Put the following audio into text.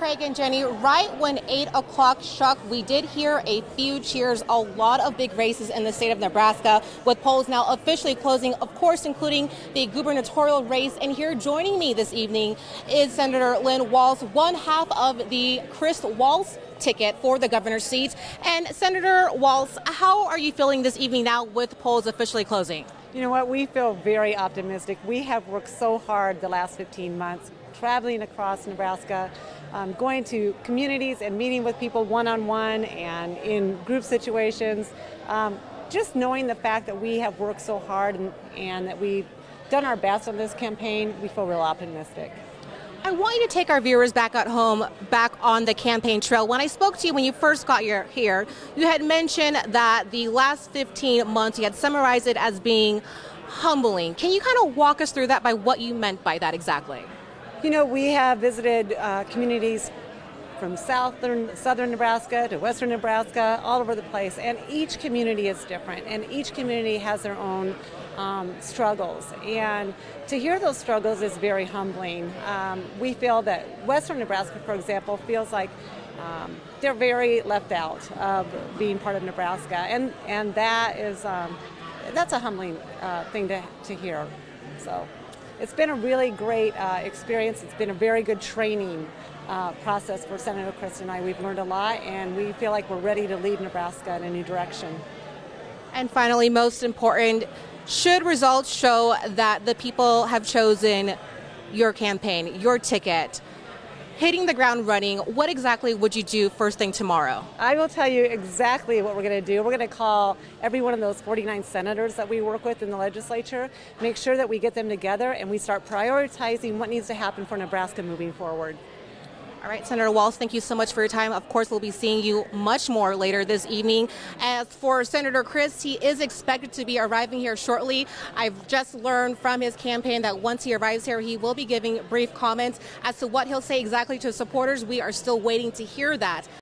Craig and Jenny, right when 8 o'clock struck, we did hear a few cheers, a lot of big races in the state of Nebraska, with polls now officially closing, of course, including the gubernatorial race. And here joining me this evening is Senator Lynne Walz, one half of the Chris Walz ticket for the governor's seat. And Senator Walz, how are you feeling this evening now with polls officially closing? You know what, we feel very optimistic. We have worked so hard the last 15 months, traveling across Nebraska, going to communities and meeting with people one-on-one and in group situations. Just knowing the fact that we have worked so hard and that we've done our best on this campaign, we feel real optimistic. I want you to take our viewers back at home, back on the campaign trail. When I spoke to you when you first got here, you had mentioned that the last 15 months, you had summarized it as being humbling. Can you kind of walk us through that by what you meant by that exactly? You know, we have visited communities from southern Nebraska to western Nebraska, all over the place, and each community is different, and each community has their own struggles, and to hear those struggles is very humbling. We feel that western Nebraska, for example, feels like they're very left out of being part of Nebraska, and that is that's a humbling thing to hear. So it's been a really great experience. It's been a very good training process for Senator Chris and I. We've learned a lot, and we feel like we're ready to lead Nebraska in a new direction. And finally, most important, should results show that the people have chosen your campaign, your ticket, hitting the ground running, what exactly would you do first thing tomorrow? I will tell you exactly what we're going to do. We're going to call every one of those 49 senators that we work with in the legislature, make sure that we get them together and we start prioritizing what needs to happen for Nebraska moving forward. All right, Senator Walz, thank you so much for your time. Of course, we'll be seeing you much more later this evening. As for Senator Chris, he is expected to be arriving here shortly. I've just learned from his campaign that once he arrives here, he will be giving brief comments as to what he'll say exactly to supporters. We are still waiting to hear that.